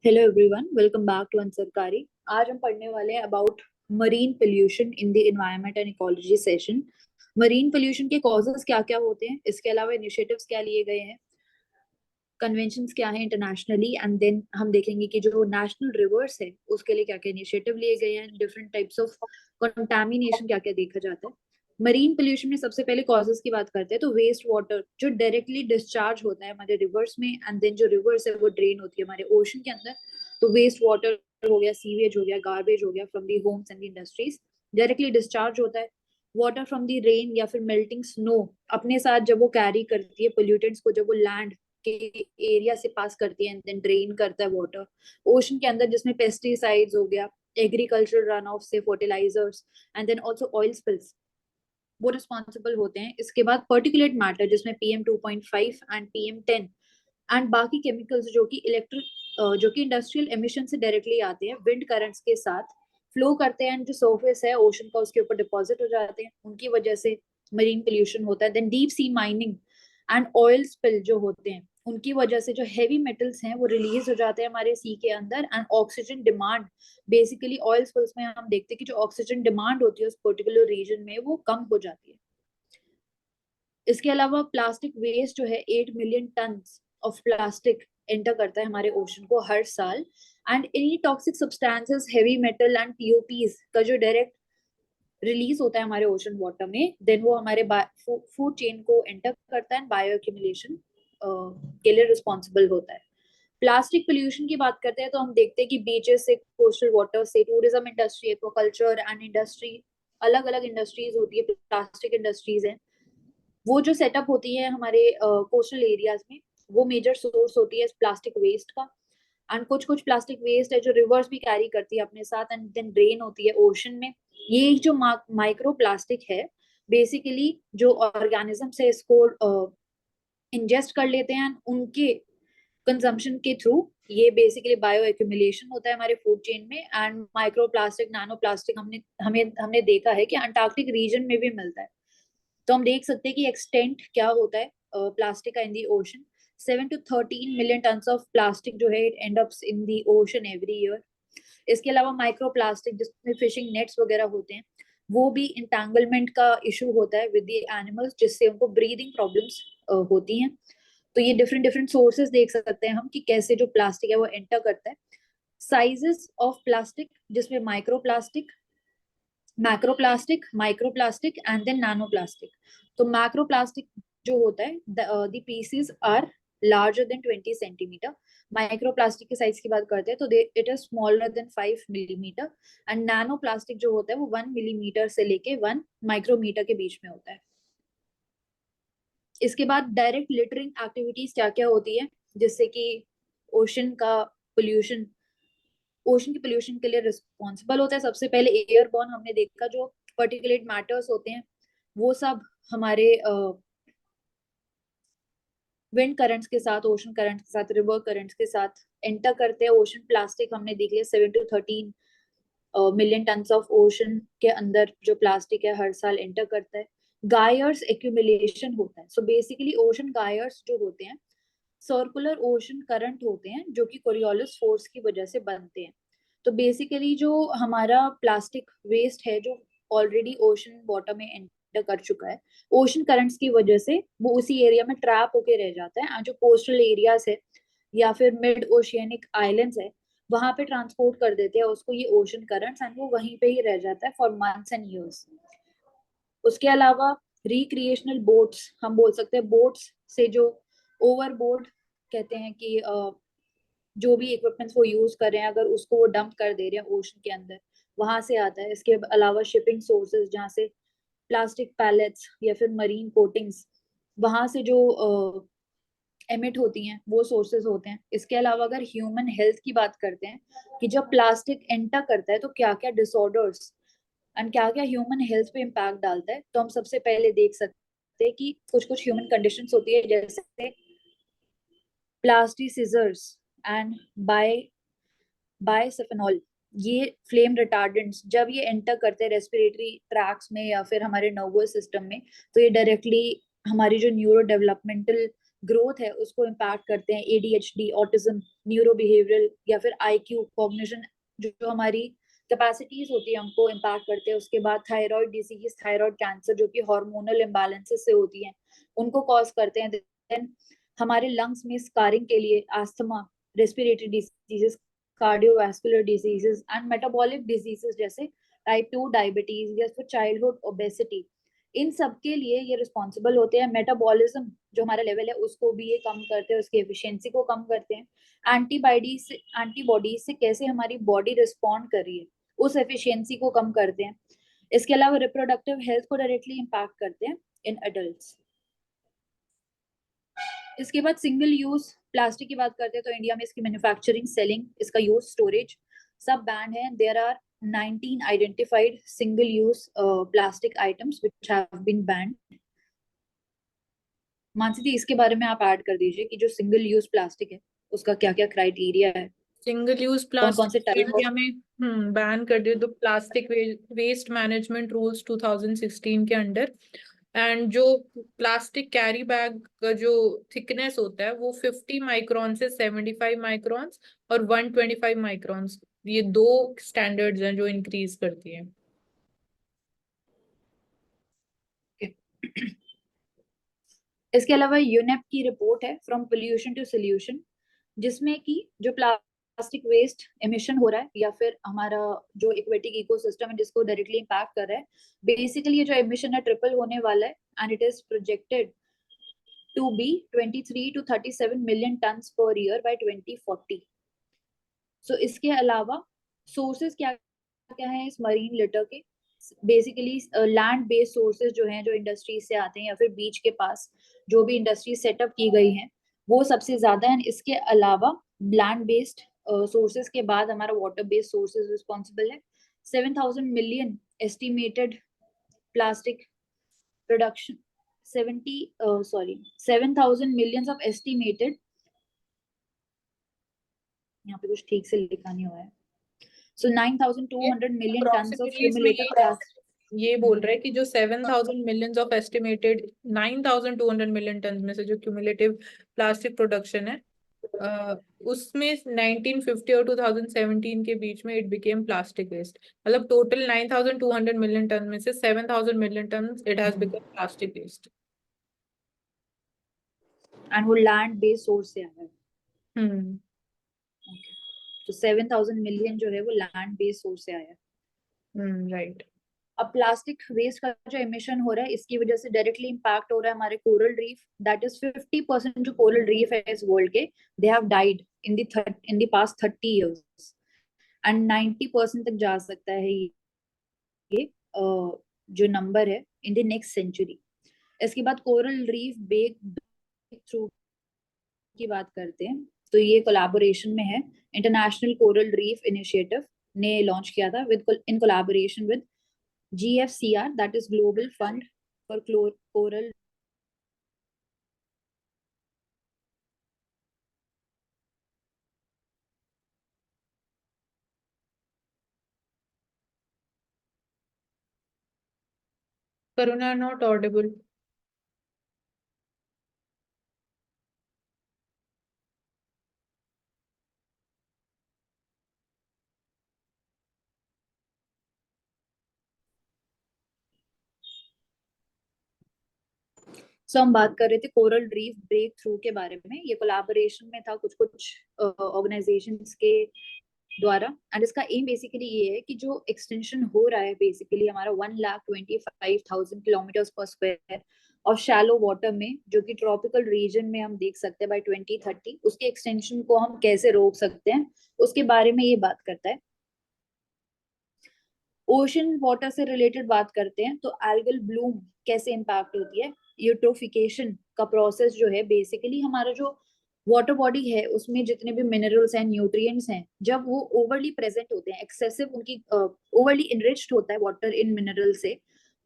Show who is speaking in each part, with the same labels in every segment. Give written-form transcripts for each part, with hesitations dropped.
Speaker 1: Hello everyone, welcome back to Unsarkari. आज हम पढ़ने वाले हैं about marine pollution in the environment and ecology session. Marine pollution के कॉजेस क्या क्या होते हैं, इसके अलावा इनिशिएटिव्स क्या लिए गए हैं, कन्वेंशंस क्या है इंटरनेशनली, एंड देन हम देखेंगे कि जो नेशनल रिवर्स है उसके लिए क्या क्या इनिशिएटिव लिए गए हैं, डिफरेंट टाइप्स ऑफ कंटामिनेशन क्या क्या देखा जाता है। मरीन पोल्यूशन में सबसे पहले कॉजेस की बात करते हैं तो वेस्ट वाटर जो डायरेक्टली डिस्चार्ज होता है हमारे रिवर्स में, एंड देन जो रिवर्स है वो ड्रेन होती है हमारे ओशन के अंदर। तो वेस्ट वाटर हो गया, सीवेज हो गया, गार्बेज हो गया from the homes and industries, directly discharge होता है। वाटर फ्रॉम दी रेन या फिर मेल्टिंग स्नो अपने साथ जब वो कैरी करती है पोल्यूटेंट्स को, जब वो लैंड के एरिया से पास करती है एंड देन ड्रेन करता है वाटर ओशन के अंदर, जिसमें पेस्टिसाइड्स हो गया, एग्रीकल्चर रन ऑफ से fertilisers, and then also oil spills, वो रिस्पॉन्सिबल होते हैं। इसके बाद पर्टिकुलेट मैटर जिसमें PM2.5 एंड PM10 एंड बाकी केमिकल्स जो कि इंडस्ट्रियल एमिशन से डायरेक्टली आते हैं, विंड करंट्स के साथ फ्लो करते हैं, जो सरफेस है ओशन का उसके ऊपर डिपॉजिट हो जाते हैं, उनकी वजह से मरीन पोल्यूशन होता है। Then deep sea mining and oil spill जो होते हैं उनकी वजह से जो हैवी मेटल्स हैं वो रिलीज हो जाते हैं हमारे सी के अंदर, and oxygen demand, basically oil spills में हम देखते हैं कि जो ऑक्सीजन डिमांड होती है उस पर्टिकुलर रीजन में वो कम हो जाती है। इसके अलावा प्लास्टिक वेस्ट जो है 8 million ton of plastic enter करता है हमारे ओशन को हर साल, and any toxic substances, heavy metal and POPs का जो डायरेक्ट रिलीज होता है हमारे ओशन वाटर में, देन वो हमारे फूड चेन को एंटर करता है, बायो एक्यूमुलेशन के लिए रिस्पॉन्सिबल होता है। प्लास्टिक पोल्यूशन की बात करते हैं तो हम देखते हैं कि बीचेस से, कोस्टल वाटर से, tourism industry, aquaculture and industry, अलग अलग इंडस्ट्रीज होती है, प्लास्टिक इंडस्ट्रीज है, वो जो सेटअप होती है हमारे कोस्टल एरियाज में, वो मेजर सोर्स होती है प्लास्टिक वेस्ट का। एंड कुछ कुछ प्लास्टिक वेस्ट है जो रिवर्स भी कैरी करती है अपने साथ एंड देन ड्रेन होती है ओशन में। ये जो माइक्रो प्लास्टिक है, बेसिकली जो ऑर्गेनिज्म से इसको इंजेस्ट कर लेते हैं, उनके कंजम्पशन के थ्रू ये बेसिकली बायो एक्यूमुलेशन होता है हमारे फूड चेन में। And micro plastic, nano plastic हमने देखा है कि अंटार्कटिक रीजन में भी मिलता है। तो हम देख सकते हैं कि एक्सटेंट क्या होता है प्लास्टिक का in the ocean. 7 to 13 million ton of plastic जो है it end ups in the ocean every year. इसके अलावा माइक्रो प्लास्टिक जिसमें फिशिंग नेट्स वगैरह होते हैं, वो भी इंटेंगलमेंट का इशू होता है विद द एनिमल्स, जिससे उनको ब्रीदिंग प्रॉब्लम्स होती हैं। तो ये डिफरेंट डिफरेंट सोर्सेज देख सकते हैं हम कि कैसे जो प्लास्टिक है वो एंटर करता है। साइजेस ऑफ प्लास्टिक जिसमें micro plastic, macro plastic, micro plastic and then nano plastic. तो मैक्रो प्लास्टिक जो होता है the pieces are larger than 20 centimetre. Micro plastic के साइज की बात करते हैं तो it is smaller than 5 millimetre. And nano plastic जो होता है वो 1 मिलीमीटर से लेके 1 माइक्रोमीटर के बीच में होता है। इसके बाद डायरेक्ट लिटरिंग एक्टिविटीज क्या क्या होती है जिससे कि ओशन का पोल्यूशन ओशन के पोल्यूशन के लिए रिस्पॉन्सिबल होता है। सबसे पहले एयरबॉर्न हमने देखा, जो पर्टिकुलेट मैटर्स होते हैं वो सब हमारे विंड करंट्स के साथ, ओशन करंट्स के साथ, रिवर करंट्स के साथ एंटर करते हैं ओशन। प्लास्टिक हमने देख लिया, 7 to 13 million ton of ocean के अंदर जो प्लास्टिक है हर साल एंटर करता है। गायर्स एक्यूमुलेशन होता है। सो बेसिकली ओशन गायर्स जो होते हैं सर्कुलर ओशन करंट होते हैं जो कि कोरियोलिस फोर्स की वजह से बनते हैं। तो बेसिकली जो हमारा प्लास्टिक वेस्ट है जो ऑलरेडी ओशन वाटर में एंटर कर चुका है, ओशन करंट्स की वजह से वो उसी एरिया में ट्रैप होके रह जाता है। जो कोस्टल एरियाज है या फिर मिड ओशियनिक आइलैंड्स है, वहां पे ट्रांसपोर्ट कर देते हैं उसको ये ओशन करंट्स, एंड वो वहीं पे ही रह जाता है फॉर मंथ्स एंड ईयर्स। उसके अलावा रिक्रिएशनल बोट्स, हम बोल सकते हैं बोट्स से जो ओवरबोर्ड कहते हैं कि जो भी इक्विपमेंट्स वो यूज कर रहे हैं अगर उसको वो डंप कर दे रहे हैं ओशन के अंदर, वहां से आता है। इसके अलावा शिपिंग सोर्सेज जहाँ से प्लास्टिक पैलेट्स या फिर मरीन कोटिंग्स वहां से जो एमिट होती हैं वो सोर्सेज होते हैं। इसके अलावा अगर ह्यूमन हेल्थ की बात करते हैं कि जब प्लास्टिक एंटर करता है तो क्या क्या डिसऑर्डर्स एंड क्या क्या ह्यूमन हेल्थ पे इम्पैक्ट डालता है, तो हम सबसे पहले देख सकते हैं कि कुछ कुछ ह्यूमन कंडीशंस होती है जैसे प्लास्टिसिजर्स एंड बायसफेनॉल। ये फ्लेम रिटार्डेंट्स जब ये एंटर करते हैं रेस्पिरेटरी ट्रैक्ट्स में या फिर हमारे नर्वस सिस्टम में, तो ये डायरेक्टली हमारी जो न्यूरो डेवलपमेंटल ग्रोथ है उसको इम्पैक्ट करते हैं, ADHD, ऑटिज्म, न्यूरो बिहेवियरल या फिर IQ, कॉग्निशन, जो हमारी कैपेसिटीज होती है हमको इम्पैक्ट करते हैं। उसके बाद थायराइड डिजीज, थायराइड कैंसर जो कि हार्मोनल इम्बैलेंसेस से होती हैं, उनको कॉज करते हैं। देन हमारे लंग्स में स्कारिंग के लिए asthma, respiratory diseases, cardiovascular diseases and metabolic diseases जैसे टाइप 2 डायबिटीज या फिर चाइल्डहुड ओबेसिटी, इन सब के लिए ये रिस्पॉन्सिबल होते हैं। मेटाबॉलिज्म जो हमारा लेवल है उसको भी ये कम करते हैं, उसकी एफिशिएंसी को कम करते हैं। एंटीबॉडी से कैसे हमारी बॉडी रिस्पॉन्ड कर रही है उस एफिशिएंसी को कम करते हैं। इसके अलावा रिप्रोडक्टिव हेल्थ को डायरेक्टली इम्पैक्ट करते हैं इन एडल्ट्स। इसके बाद सिंगल यूज प्लास्टिक की बात करते हैं तो इंडिया में इसकी मैन्युफैक्चरिंग, सेलिंग, इसका यूज, स्टोरेज सब बैन है। There are 19 identified single use plastic items which have been banned. Mansi di, इसके बारे में आप ऐड कर दीजिए कि जो सिंगल यूज प्लास्टिक है उसका क्या क्या क्राइटेरिया है,
Speaker 2: सिंगल यूज
Speaker 1: कौन कौन से
Speaker 2: प्लास्टिक
Speaker 1: टाइप
Speaker 2: इंडिया
Speaker 1: ऑफ।
Speaker 2: में बैन कर दिए तो प्लास्टिक वेस्ट मैनेजमेंट रूल्स 2016 के अंडर। एंड जो प्लास्टिक कैरी बैग का जो थिकनेस होता है वो 50 माइक्रॉन से 75 माइक्रॉन्स और 125 माइक्रॉन्स, ये दो स्टैंडर्ड्स हैं जो इंक्रीज करती हैं।
Speaker 1: इसके अलावा यूनेप की रिपोर्ट है फ्रॉम पोल्यूशन टू सोल्यूशन, जिसमें कि जो प्लास्टिक वेस्ट एमिशन हो रहा है या फिर हमारा जो एक्वेटिक इकोसिस्टम है जिसको डायरेक्टली इम्पैक्ट कर रहा है, बेसिकली ये जो एमिशन है ट्रिपल होने वाला है and it is projected to be 23 to 37 million tons पर ईयर बाय 2040। सो इसके अलावा सोर्सेज क्या क्या है इस मरीन लिटर के? बेसिकली लैंड बेस्ड सोर्सेज जो हैं, जो इंडस्ट्रीज से आते हैं या फिर बीच के पास जो भी इंडस्ट्री सेटअप की गई हैं, वो सबसे ज्यादा है। इसके अलावा लैंड बेस्ड सोर्सेज के बाद हमारा वाटर बेस्ड सोर्सेज रिस्पॉन्सिबल है। 7,000 million estimated plastic production, 7,000 millions of estimated, यहाँ पे कुछ ठीक से लिखा नहीं हुआ है। So 9,200 million tons of
Speaker 2: approximately इसमें
Speaker 1: cumulative plastic.
Speaker 2: ये बोल रहे हैं कि जो 7,000 millions of estimated 9,200 million ton में से जो क्यूमुलेटिव प्लास्टिक प्रोडक्शन है, उसमें 1950 और 2017 के बीच में इट बिकेम प्लास्टिक वेस्ट। मतलब टोटल 9,200 मिलियन टन में से 7,000 million ton it has become plastic waste.
Speaker 1: And वो लैंड बेस्ड सोर्स से आया है।
Speaker 2: हम्म
Speaker 1: तो 7,000 मिलियन जो है वो लैंड बेस्ड सोर्स से आया है।
Speaker 2: राइट।
Speaker 1: अब प्लास्टिक वेस्ट का जो एमिशन हो रहा है इसकी वजह से डायरेक्टली इम्पैक्ट हो रहा है हमारे कोरल रीफ। दैट इज 50% जो कोरल रीफ है इस वर्ल्ड के, they have died in the past 30 years and 90% तक जा सकता है ये जो नंबर है इन द नेक्स्ट सेंचुरी। इसके बाद कोरल रीफ ब्रेक थ्रू की बात करते हैं तो ये कोलैबोरेशन में है। इंटरनेशनल कोरल रीफ इनिशिएटिव ने लॉन्च किया था in collaboration with GFCR, that is Global Fund for Coral.
Speaker 2: Karuna not audible.
Speaker 1: So हम बात कर रहे थे कोरल रीफ ब्रेक थ्रू के बारे में। ये कोलैबोरेशन में था कुछ कुछ ऑर्गेनाइजेशंस के द्वारा एंड इसका एम बेसिकली ये है कि जो एक्सटेंशन हो रहा है बेसिकली हमारा 1,25,000 किलोमीटर पर स्क्वायर और शैलो वाटर में जो कि ट्रॉपिकल रीजन में हम देख सकते हैं बाय 2030, उसके एक्सटेंशन को हम कैसे रोक सकते हैं उसके बारे में ये बात करता है। ओशन वाटर से रिलेटेड बात करते हैं तो एल्गल ब्लूम कैसे इम्पैक्ट होती है। यूट्रोफिकेशन का प्रोसेस जो है बेसिकली हमारा जो वाटर बॉडी है उसमें जितने भी मिनरल्स हैं, न्यूट्रिएंट्स हैं, जब वो ओवरली प्रेजेंट होते हैं, एक्सेसिव उनकी ओवरली इनरिच्ड होता है वाटर इन मिनरल से,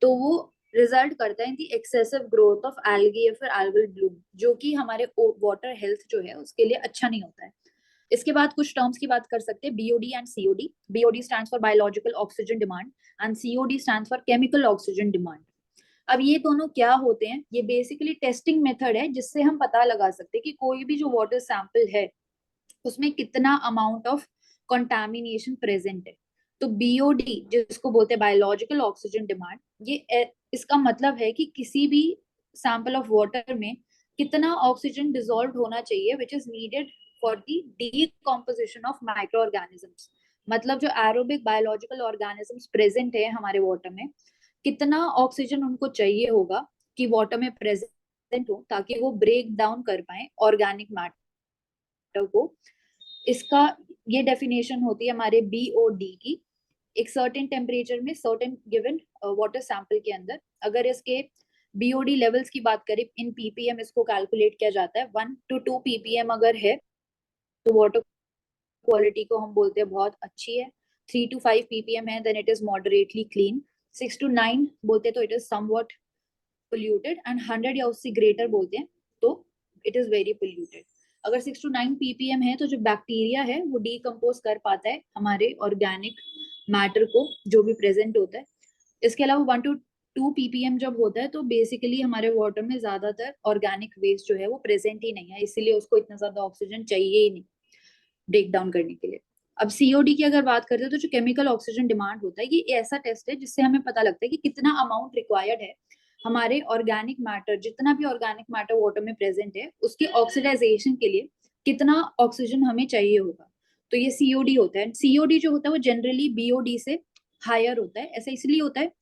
Speaker 1: तो वो रिजल्ट करता है इन दी एक्सेसिव ग्रोथ ऑफ एल्गी या फिर एल्गल ब्लूम, जो कि हमारे वाटर हेल्थ जो है उसके लिए अच्छा नहीं होता है। इसके बाद कुछ टर्म्स की बात कर सकते हैं, BOD and COD. BOD stands for biological oxygen demand and COD stands for chemical oxygen demand. अब ये दोनों क्या होते हैं, ये बेसिकली टेस्टिंग मेथड है जिससे हम पता लगा सकते हैं कि कोई भी जो वाटर सैंपल है उसमें कितना अमाउंट ऑफ कंटामिनेशन प्रेजेंट है। तो बीओडी जिसको बोलते हैं बायोलॉजिकल ऑक्सीजन डिमांड, इसका मतलब है कि किसी भी सैंपल ऑफ वाटर में कितना ऑक्सीजन डिसॉल्व होना चाहिए which is needed for the decomposition of micro organisms. मतलब जो एरोबिक बायोलॉजिकल ऑर्गेनिजम्स प्रेजेंट है हमारे वाटर में, कितना ऑक्सीजन उनको चाहिए होगा कि वाटर में प्रेजेंट हो ताकि वो ब्रेक डाउन कर पाए ऑर्गेनिक मैटर को। इसका ये डेफिनेशन होती है हमारे बीओडी की। एक सर्टेन टेम्परेचर में सर्टेन गिवन वाटर सैंपल के अंदर अगर इसके बीओडी लेवल्स की बात करें इन पीपीएम इसको कैलकुलेट किया जाता है। 1 to 2 पीपीएम अगर है तो वाटर क्वालिटी को हम बोलते हैं बहुत अच्छी है। 3 to 5 पीपीएम है then it is moderately clean. 6 to 9 बोलते हैं तो it is somewhat polluted and 100 या उससे ग्रेटर बोलते हैं तो इट इज वेरी पोल्यूटेड। अगर 6 to 9 पीपीएम है तो जो बैक्टीरिया है वो डीकम्पोज कर पाता है हमारे ऑर्गेनिक मैटर को जो भी प्रेजेंट होता है। इसके अलावा 1 to 2 पीपीएम जब होता है तो बेसिकली हमारे वाटर में ज्यादातर ऑर्गेनिक वेस्ट जो है वो प्रेजेंट ही नहीं है, इसीलिए उसको इतना ज्यादा ऑक्सीजन चाहिए ही नहीं ब्रेक डाउन करने के लिए। अब सीओडी की अगर बात करते हैं तो जो केमिकल ऑक्सीजन डिमांड होता है ये ऐसा टेस्ट है जिससे हमें पता लगता है कि कितना अमाउंट रिक्वायर्ड है हमारे ऑर्गेनिक मैटर, जितना भी ऑर्गेनिक मैटर वाटर में प्रेजेंट है उसके ऑक्सीडाइजेशन के लिए कितना ऑक्सीजन हमें चाहिए होगा। तो ये सीओडी होता है। सीओडी जो होता है वो जनरली बीओडी से हायर होता है। ऐसा इसलिए होता है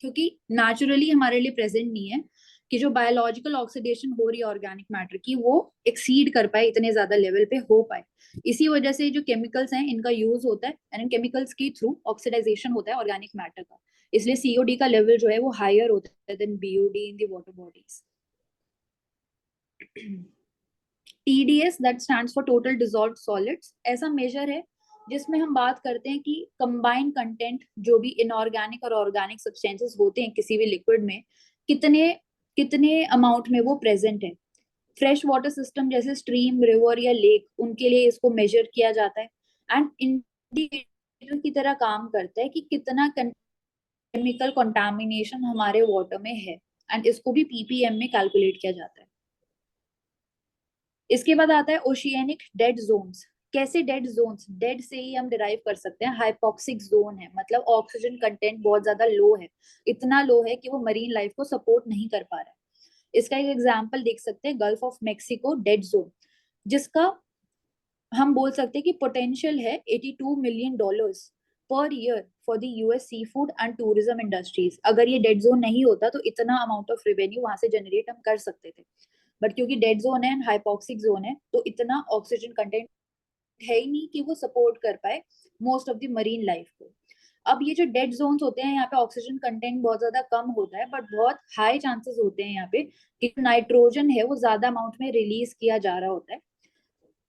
Speaker 1: क्योंकि नेचुरली हमारे लिए प्रेजेंट नहीं है कि जो बायोलॉजिकल ऑक्सीडेशन हो रही है ऑर्गेनिक मैटर की वो एक्सीड कर पाए, इतने ज्यादा लेवल पे हो पाए। इसी वजह से जो केमिकल्स हैं इनका यूज होता है एंड इन केमिकल्स के थ्रू ऑक्सीडाइजेशन होता है ऑर्गेनिक मैटर का, इसलिए सीओडी का लेवल जो है वो हायर होता है then BOD in the water bodies. TDS that stands for total dissolved solids, ऐसा मेजर है जिसमें हम बात करते हैं कि कंबाइंड कंटेंट जो भी इनऑर्गेनिक और ऑर्गेनिक सब्सटेंसेस होते हैं किसी भी लिक्विड में कितने कितने अमाउंट में वो प्रेजेंट है। फ्रेश वाटर सिस्टम जैसे स्ट्रीम रिवर या लेक उनके लिए इसको मेजर किया जाता है एंड इंडिकेटर की तरह काम करता है कि कितना केमिकल कंटामिनेशन हमारे वाटर में है एंड इसको भी पीपीएम में कैलकुलेट किया जाता है। इसके बाद आता है ओशियनिक डेड जोन्स। कैसे डेड जोन्स, डेड से ही हम डिराइव कर सकते हैं। हाइपोक्सिक जोन है मतलब ऑक्सीजन कंटेंट बहुत ज्यादा लो है, इतना लो है कि वो मरीन लाइफ को सपोर्ट नहीं कर पा रहा है। इसका एक एग्जांपल देख सकते हैं gulf of Mexico dead zone, जिसका हम बोल सकते हैं कि पोटेंशियल है $82 मिलियन पर year for the US seafood and tourism industries. अगर ये डेड जोन नहीं होता तो इतना अमाउंट ऑफ रेवेन्यू वहां से जनरेट हम कर सकते थे, बट क्योंकि डेड जोन है एंड हाइपोक्सिक जोन है तो इतना ऑक्सीजन कंटेंट है ही नहीं कि वो सपोर्ट कर पाए most of the marine life को। अब ये जो डेड जोन्स होते हैं यहाँ पे ऑक्सीजन कंटेंट बहुत ज्यादा कम होता है बट बहुत हाई चांसेस होते हैं यहाँ पे कि नाइट्रोजन है वो ज्यादा अमाउंट में रिलीज किया जा रहा होता है,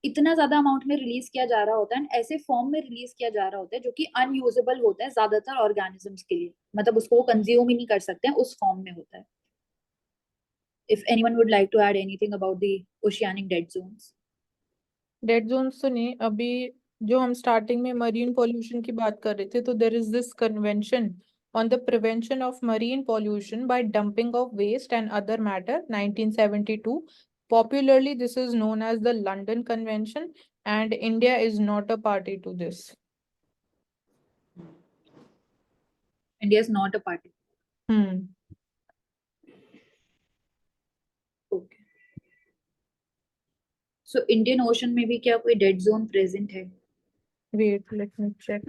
Speaker 1: इतना ज्यादा अमाउंट में रिलीज किया जा रहा होता है ऐसे फॉर्म में रिलीज किया जा रहा होता है जो कि अनयूजेबल होता है ज्यादातर ऑर्गेनिजम्स के लिए, मतलब उसको वो कंज्यूम ही नहीं कर सकते हैं उस फॉर्म में होता है। If anyone would like to add anything about the oceanic dead zones.
Speaker 2: Dead zones तो नहीं, अभी जो हम स्टार्टिंग में मरीन पॉल्यूशन की बात कर रहे थे तो there is this convention on the prevention of marine pollution by dumping of waste and other matter 1972. Popularly this is known as the London Convention and India is not a party to this.
Speaker 1: India is not a party. Okay. So Indian Ocean में भी क्या कोई dead zone present है?
Speaker 2: Wait, let me check.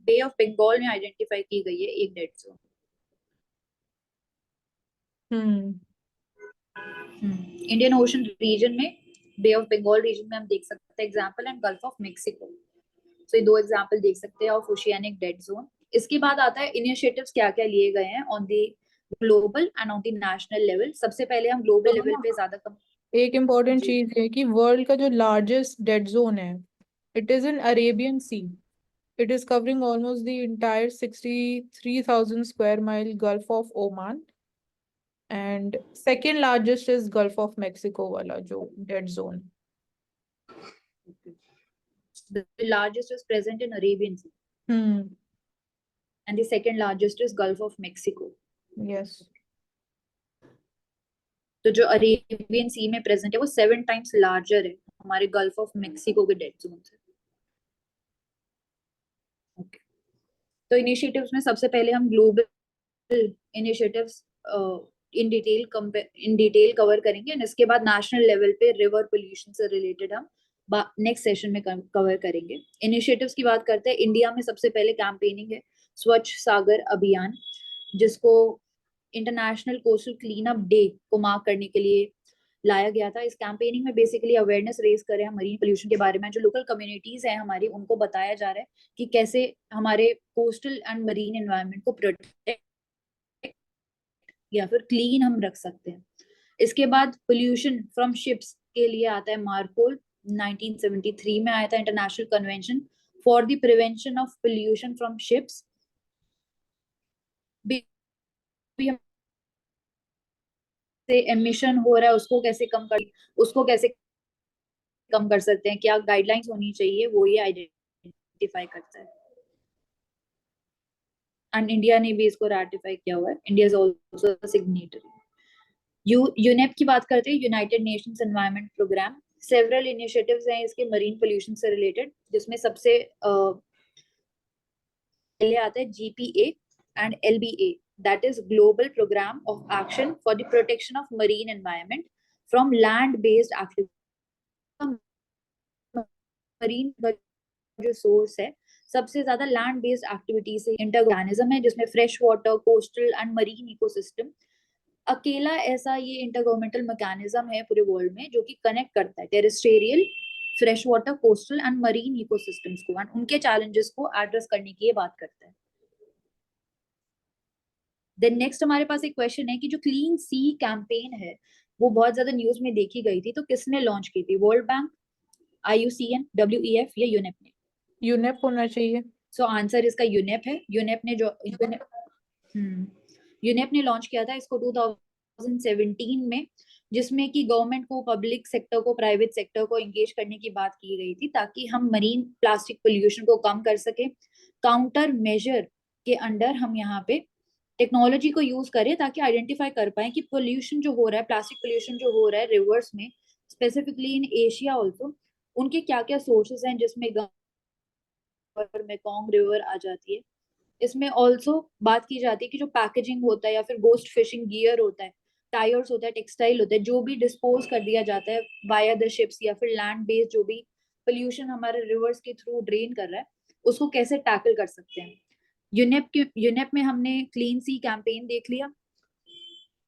Speaker 1: Bay of Bengal में identify की गई है एक dead zone. Indian Ocean region में बे ऑफ बंगाल रीजन में हम देख सकते हैं example and gulf of Mexico. तो ये दो एग्जांपल देख सकते हैं ऑफ ओशियानिक डेड जोन। इसके बाद आता है इनिशिएटिव्स क्या क्या लिए गए हैं on the global and on the national level. सबसे पहले हम ग्लोबल लेवल पे ज्यादा कम
Speaker 2: एक इम्पोर्टेंट चीज है कि वर्ल्ड का जो लार्जेस्ट डेड जोन है it is in Arabian sea. It is covering almost the entire 63,000 square mile Gulf of Oman. And second largest is Gulf of Mexico wala jo dead zone.
Speaker 1: The largest is present in Arabian Sea. and the second largest is Gulf of Mexico.
Speaker 2: Yes.
Speaker 1: तो जो Arabian सी में present है वो 7 times larger है हमारे gulf of Mexico के dead zone से. Okay, तो इनिशिएटिव्स में सबसे पहले हम global initiatives in detail cover करेंगे एंड इसके बाद नेशनल लेवल पे रिवर पोल्यूशन से रिलेटेड हम नेक्स्ट सेशन में कवर करेंगे. इनिशिएटिव्स की बात करते हैं. इंडिया में सबसे पहले कैंपेनिंग है स्वच्छ सागर अभियान, जिसको international coastal clean up day को मार्क करने के लिए लाया गया था. इस कैंपेनिंग में बेसिकली अवेयरनेस रेज करें हम मरीन पोल्यूशन के बारे में. जो लोकल कम्युनिटीज हैं हमारी, उनको बताया जा रहा है कि कैसे हमारे कोस्टल एंड मरीन एनवायरनमेंट को प्रोटेक्ट या फिर क्लीन हम रख सकते हैं. इसके बाद पोल्यूशन फ्रॉम शिप्स के लिए आता है मार्पोल. 1973 में आया था international convention for the prevention of pollution from ships. से एमिशन हो रहा है उसको कैसे कम कर सकते हैं, क्या गाइडलाइंस होनी चाहिए, वो ये आइडेंटिफाई करता है. एंड इंडिया ने भी इसको रैटिफाई किया हुआ है. India is also signatory. UNEP की बात करते हैं, United Nations Environment Programme. Several initiatives हैं इसके मरीन पोल्यूशन से रिलेटेड, जिसमें सबसे पहले आता है GPA and LBA, that is Global Program of Action for the Protection of Marine Environment from Land-Based Activities. Marine का जो सोर्स है सबसे ज्यादा लैंड बेस्ड एक्टिविटी से इंटरऑर्गेनिज्म है, जिसमें fresh water, coastal and marine ecosystem. अकेला ऐसा ये इंटरगवर्नमेंटल मैकेनिज्म है पूरे वर्ल्ड में जो कि कनेक्ट करता है terrestrial, fresh water, coastal and marine ecosystems को एंड उनके चैलेंजेस को एड्रेस करने की ये बात करता है. देन नेक्स्ट हमारे पास एक क्वेश्चन है कि जो क्लीन सी कैंपेन है वो बहुत ज्यादा न्यूज में देखी गई थी, तो किसने लॉन्च की थी? वर्ल्ड बैंक, IUCN, WEF या यूनेप ने?
Speaker 2: यूनेप होना चाहिए.
Speaker 1: सो आंसर इसका यूनेप है. यूनेप ने लॉन्च किया था इसको 2017 में, जिसमें कि गवर्नमेंट को, पब्लिक सेक्टर को, प्राइवेट सेक्टर को एंगेज करने की बात की गई थी ताकि हम मरीन प्लास्टिक पोल्यूशन को कम कर सके. काउंटर मेजर के अंडर हम यहाँ पे टेक्नोलॉजी को यूज करें ताकि आइडेंटिफाई कर पाए कि पोल्यूशन जो हो रहा है, प्लास्टिक पोल्यूशन जो हो रहा है रिवर्स में, स्पेसिफिकली इन एशिया ऑल्सो, उनके क्या क्या सोर्सेस हैं, जिसमें मेकोंग रिवर आ जाती है. इसमें ऑल्सो बात की जाती है कि जो पैकेजिंग होता है या फिर गोस्ट फिशिंग गियर होता है, टायर्स होता है, टेक्सटाइल होता है, जो भी डिस्पोज कर दिया जाता है वाया द शिप्स या फिर लैंड बेस्ड जो भी पोल्यूशन हमारे रिवर्स के थ्रू ड्रेन कर रहा है, उसको कैसे टैकल कर सकते हैं. यूनेप में हमने क्लीन सी कैंपेन देख लिया.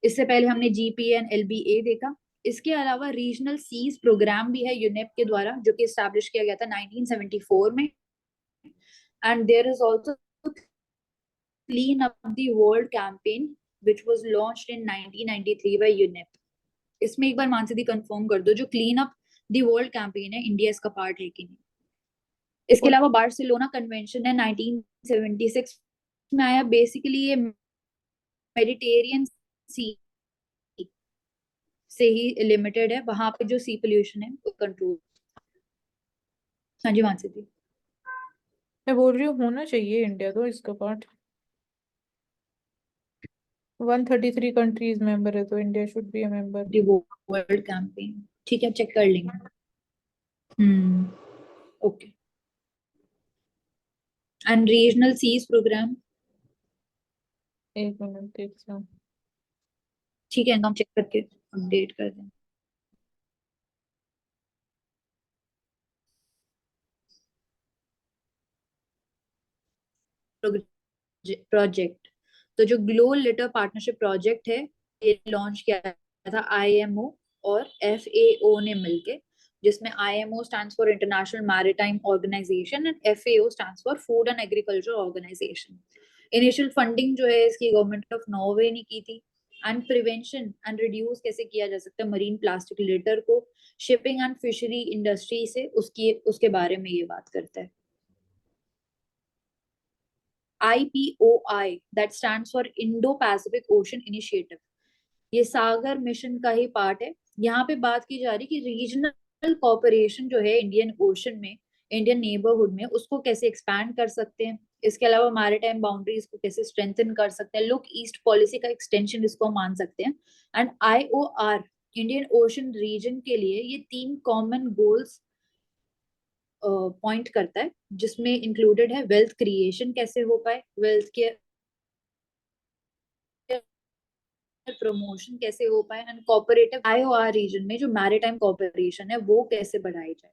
Speaker 1: इससे पहले हमने GPA एंड LBA देखा. इसके अलावा रीजनल सीज प्रोग्राम भी है यूनेप के द्वारा, जो कि एस्टैब्लिश किया गया था 1974 में. And there is also clean up the world campaign which was launched in 1993 by UNEP. इसमें एक बार मानसी दी कंफर्म कर दो, जो clean up the world campaign है, इंडिया इसका पार्ट है कि नहीं? इसके अलावा बार्सिलोना कन्वेंशन है 1976 में आया. बेसिकली ये मेडिटेरियन सी से ही लिमिटेड है, वहां पे जो सी पोल्यूशन है वो कंट्रोल. हाँ जी मानसी दी.
Speaker 2: मैं बोल रही हूँ होना चाहिए इंडिया तो इसका पार्ट. 133 कंट्रीज मेंबर है तो India should be a member.
Speaker 1: World campaign, ठीक है, चेक कर लेंगे. Okay. And regional seas programme,
Speaker 2: एक मिनट देखते हैं.
Speaker 1: ठीक है, हम चेक करके अपडेट कर दें. प्रोजेक्ट, तो जो ग्लो लिटर पार्टनरशिप प्रोजेक्ट है ये लॉन्च किया था IMO और FAO ने मिलके, जिसमें IMO stands for international maritime organisation and FAO stands for food and agriculture organisation. Initial funding जो है इसकी गवर्नमेंट ऑफ नॉर्वे ने की थी. एंड प्रिवेंशन एंड रिड्यूस कैसे किया जा सकता है मरीन प्लास्टिक लिटर को शिपिंग एंड फिशरी इंडस्ट्री से, उसके बारे में ये बात करता है. IPOI that stands for Indo-Pacific Ocean Initiative, ये सागर मिशन का ही पार्ट है. यहाँ पे बात की जा रही कि रीजनल कोऑपरेशन जो है इंडियन ओशन में, इंडियन नेबरहुड में, उसको कैसे एक्सपैंड कर सकते हैं. इसके अलावा मैरीटाइम बाउंड्रीज को कैसे स्ट्रेंथन कर सकते हैं, लुक ईस्ट पॉलिसी का एक्सटेंशन इसको मान सकते हैं। And IOR Indian Ocean region के लिए ये 3 कॉमन गोल्स पॉइंट करता है, जिसमें इंक्लूडेड है वेल्थ क्रिएशन कैसे हो पाए, वेल्थ के प्रमोशन कैसे हो पाए, एंड कोऑपरेटिव IOR रीजन में जो मैरीटाइम कोऑपरेशन है वो कैसे बढ़ाई जाए।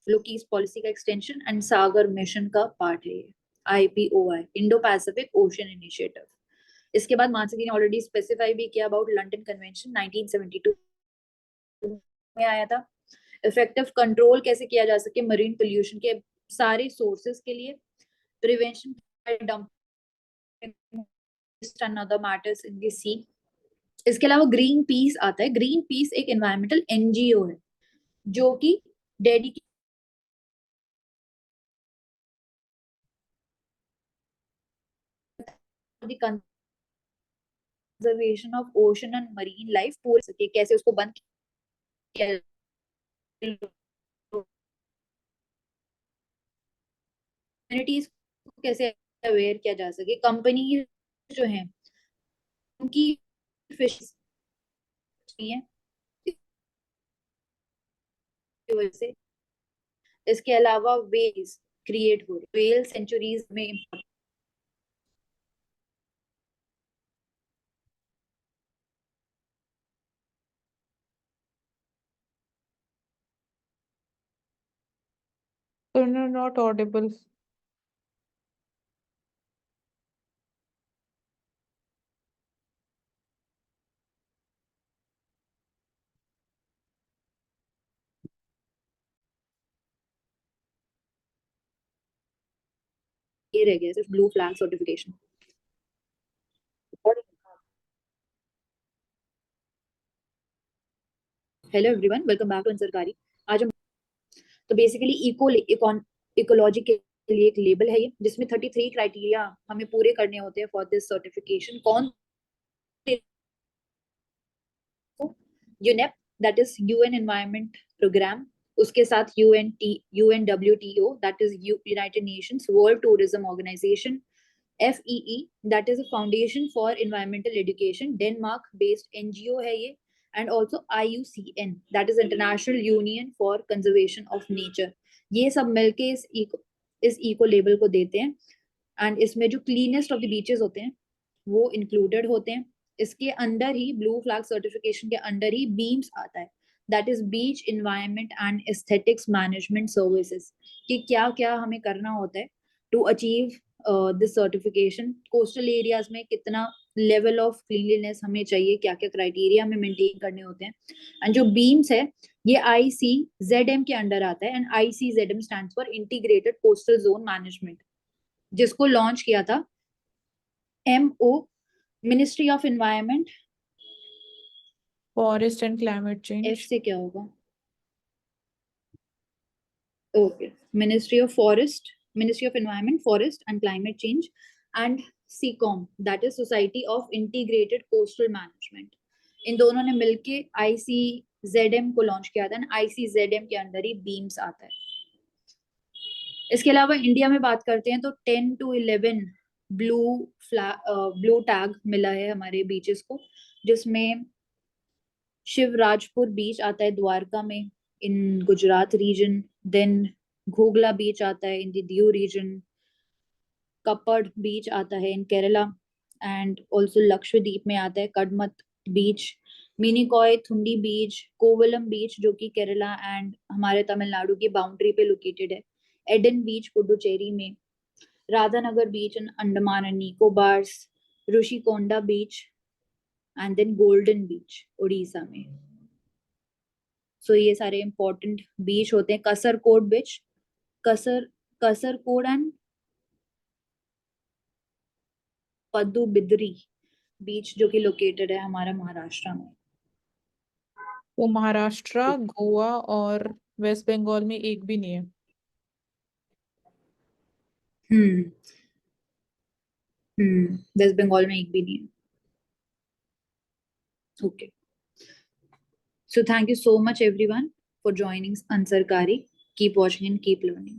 Speaker 1: लुक ईस्ट पॉलिसी का एक्सटेंशन एंड सागर मिशन का पार्ट है ये IPOI, Indo Pacific ocean initiative. इसके बाद मानसी जी ने ऑलरेडी स्पेसिफाई भी किया अबाउट लंदन कन्वेंशन 1972 में आया था। इफेक्टिव कंट्रोल कैसे किया जा सके मरीन पोल्यूशन के सारे सोर्सेस के लिए, prevention dumping and other matters in the sea. इसके अलावा ग्रीन पीस आता है। ग्रीन पीस एक एनवायरमेंटल NGO है जो कि dedicate conservation of ocean and marine life पूरे सके, कैसे उसको बंद किया, कम्युनिटीज को कैसे अवेयर किया जा सके, कंपनी जो है उनकी फिश है की वजह से। इसके अलावा वेल्स क्रिएट हो रहे, वेल सेंचुरीज में
Speaker 2: You're not audible.
Speaker 1: ये रह गया सिर्फ blue flag certification. Hello everyone, welcome back to Sarkari. आज हम तो बेसिकली इकोलॉजी के लिए एक लेबल है ये, जिसमें 33 क्राइटेरिया हमें पूरे करने होते हैं फॉर दिस सर्टिफिकेशन। कौन? UNEP, that is UN environment programme, उसके साथ UNWTO, that is United Nations World Tourism Organisation, FEE, that is a foundation for environmental education, Denmark based NGO है ये, and also IUCN, that is International Union for Conservation of Nature। ये सब मिलके इस eco label को देते हैं। And इसमें जो क्लीनेस्ट ऑफ द बीचेस होते हैं वो इंक्लूडेड होते हैं। इसके अंदर ही ब्लू फ्लैग सर्टिफिकेशन के अंदर ही बीम्स आता है, that is beach environment and aesthetics management services, कि क्या क्या हमें करना होता है to achieve this certification. Coastal areas में कितना लेवल ऑफ क्लीनलीनेस हमें चाहिए, क्या क्या क्राइटेरिया हमें मेंटेन करने होते हैं। एंड जो बीम्स है ये ICZM के अंडर आता है, and ICZM stands for integrated coastal zone management, जिसको लॉन्च किया था MO, ministry of environment,
Speaker 2: Forest and climate change.
Speaker 1: F से क्या होगा? Okay, ministry of environment, forest and climate change, and SECOM, that is society of integrated coastal management. इन दोनों ने मिलके ICZM को लॉन्च किया था, एंड ICZM के अंदर ही बीम्स आता है। इसके अलावा इंडिया में बात करते हैं तो 10 to 11 ब्लू टैग मिला है हमारे बीचेस को, जिसमें शिवराजपुर बीच आता है द्वारका में इन गुजरात रीजन, देन घोगला बीच आता है इन द दीव रीजन, कपड़ बीच आता है इन केरला, एंड ऑल्सो लक्षद्वीप में आता है कड़मत बीच, मिनिकॉय थुंडी बीच, कोवलम बीच जो कि केरला एंड हमारे तमिलनाडु की बाउंड्री पे लोकेटेड है, एडन बीच पुडुचेरी में, Radhanagar beach in Andaman and Nicobars, Rushikonda beach, and then golden beach Orissa में। सो ये सारे इंपॉर्टेंट बीच होते हैं। कसरकोड बीच, कसरकोड एंड पदुबिद्री बीच जो कि लोकेटेड है हमारा महाराष्ट्र में।
Speaker 2: वो महाराष्ट्र, गोवा और वेस्ट बंगाल में एक भी नहीं है।
Speaker 1: वेस्ट बंगाल में एक भी नहीं है। Okay, so thank you so much everyone for joining Ansarkari. Keep watching and keep learning.